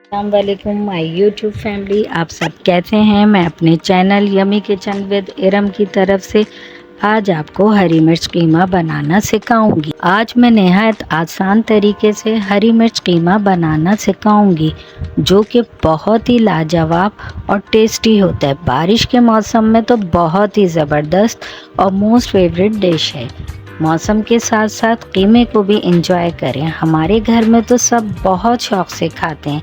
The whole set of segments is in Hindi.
अस्सलाम वालेकुम माय यूट्यूब फैमिली, आप सब कैसे हैं। मैं अपने channel yummy kitchen with Iram की तरफ से आज आपको हरी मिर्च कीमा बनाना सिखाऊंगी। आज मैं नहायत आसान तरीके से हरी मिर्च कीमा बनाना सिखाऊंगी, जो कि बहुत ही लाजवाब और टेस्टी होता है। बारिश के मौसम में तो बहुत ही ज़बरदस्त और मोस्ट फेवरेट डिश है। मौसम के साथ साथ कीमे को भी एंजॉय करें। हमारे घर में तो सब बहुत शौक़ से खाते हैं।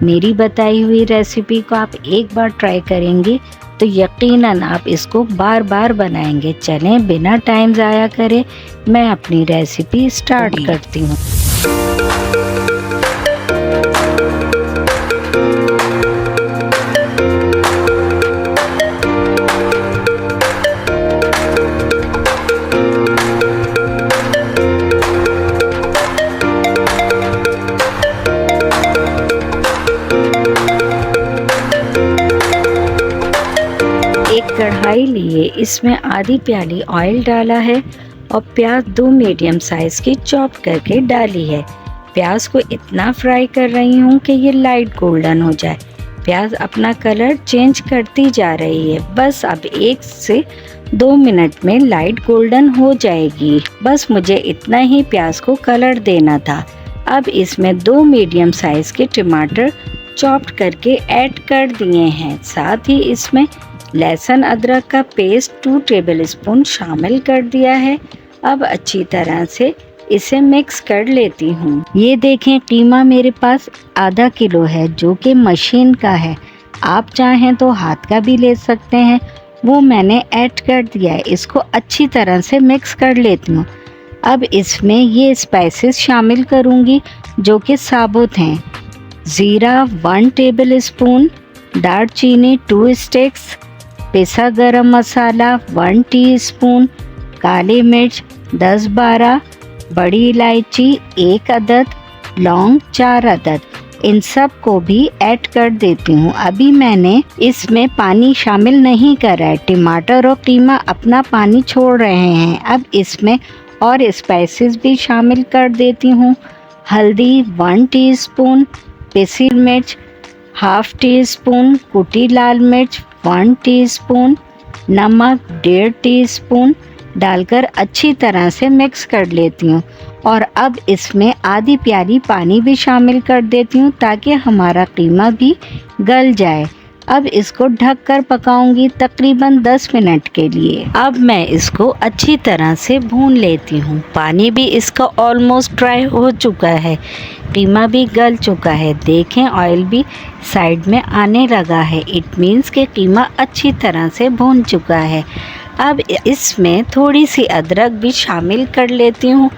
मेरी बताई हुई रेसिपी को आप एक बार ट्राई करेंगे तो यकीनन आप इसको बार बार बनाएंगे। चलें बिना टाइम ज़ाया करे मैं अपनी रेसिपी स्टार्ट करती हूँ। एक कढ़ाई लिए, इसमें आधी प्याली ऑयल डाला है और प्याज 2 मीडियम साइज़ की चॉप करके डाली है। प्याज को इतना फ्राई कर रही हूँ कि ये लाइट गोल्डन हो जाए। प्याज अपना कलर चेंज करती जा रही है। बस अब 1 से 2 मिनट में लाइट गोल्डन हो जाएगी। बस मुझे इतना ही प्याज को कलर देना था। अब इसमें 2 मीडियम साइज़ के टमाटर चॉप्ड करके ऐड कर दिए हैं। साथ ही इसमें लहसुन अदरक का पेस्ट 2 टेबलस्पून शामिल कर दिया है। अब अच्छी तरह से इसे मिक्स कर लेती हूँ। ये देखें, कीमा मेरे पास आधा किलो है, जो कि मशीन का है। आप चाहें तो हाथ का भी ले सकते हैं। वो मैंने ऐड कर दिया है। इसको अच्छी तरह से मिक्स कर लेती हूँ। अब इसमें ये स्पाइसेस शामिल करूँगी, जो कि साबुत हैं। ज़ीरा 1 टेबलस्पून, दालचीनी 2 स्टिक्स, पिसा गरम मसाला 1 टीस्पून, काली मिर्च 10-12, बड़ी इलायची 1 अदद, लौंग 4 अदद। इन सब को भी ऐड कर देती हूँ। अभी मैंने इसमें पानी शामिल नहीं करा है। टमाटर और कीमा अपना पानी छोड़ रहे हैं। अब इसमें और स्पाइसेस भी शामिल कर देती हूँ। हल्दी 1 टीस्पून, पिसी मिर्च 1/2 टीस्पून, कुटी लाल मिर्च 1 टीस्पून, नमक 1.5 टीस्पून डालकर अच्छी तरह से मिक्स कर लेती हूँ। और अब इसमें आधी प्याली पानी भी शामिल कर देती हूँ, ताकि हमारा कीमा भी गल जाए। अब इसको ढककर पकाऊंगी तकरीबन 10 मिनट के लिए। अब मैं इसको अच्छी तरह से भून लेती हूँ। पानी भी इसका ऑलमोस्ट ड्राई हो चुका है, कीमा भी गल चुका है। देखें, ऑयल भी साइड में आने लगा है। इट मीन्स कि कीमा अच्छी तरह से भून चुका है। अब इसमें थोड़ी सी अदरक भी शामिल कर लेती हूँ।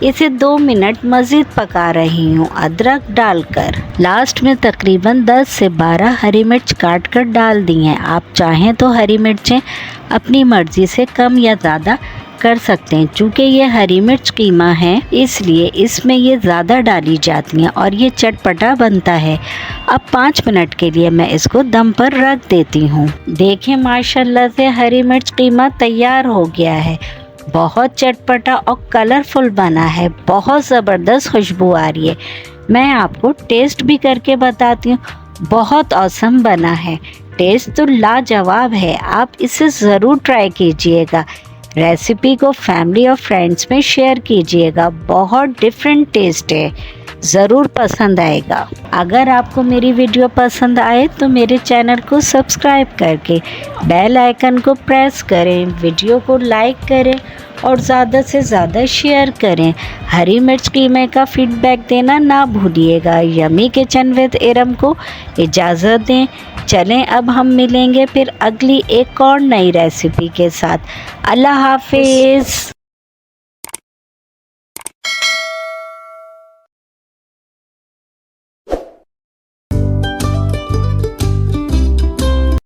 इसे 2 मिनट मज़ीद पका रही हूँ अदरक डालकर। लास्ट में तकरीबन 10 से 12 हरी मिर्च काट कर डाल दी हैं। आप चाहें तो हरी मिर्चें अपनी मर्ज़ी से कम या ज़्यादा कर सकते हैं। चूँकि ये हरी मिर्च कीमा है, इसलिए इसमें ये ज़्यादा डाली जाती हैं और ये चटपटा बनता है। अब 5 मिनट के लिए मैं इसको दम पर रख देती हूँ। देखें, माशाल्लाह से हरी मिर्च कीमा तैयार हो गया है। बहुत चटपटा और कलरफुल बना है। बहुत ज़बरदस्त खुशबू आ रही है। मैं आपको टेस्ट भी करके बताती हूँ। बहुत औसम बना है। टेस्ट तो लाजवाब है। आप इसे ज़रूर ट्राई कीजिएगा। रेसिपी को फैमिली और फ्रेंड्स में शेयर कीजिएगा। बहुत डिफरेंट टेस्ट है, ज़रूर पसंद आएगा। अगर आपको मेरी वीडियो पसंद आए तो मेरे चैनल को सब्सक्राइब करके बेल आइकन को प्रेस करें, वीडियो को लाइक करें और ज़्यादा से ज़्यादा शेयर करें। हरी मिर्च कीमे का फीडबैक देना ना भूलिएगा। यमी किचन विद इरम को इजाज़त दें। चलें, अब हम मिलेंगे फिर अगली एक और नई रेसिपी के साथ। अल्लाह हाफिज़।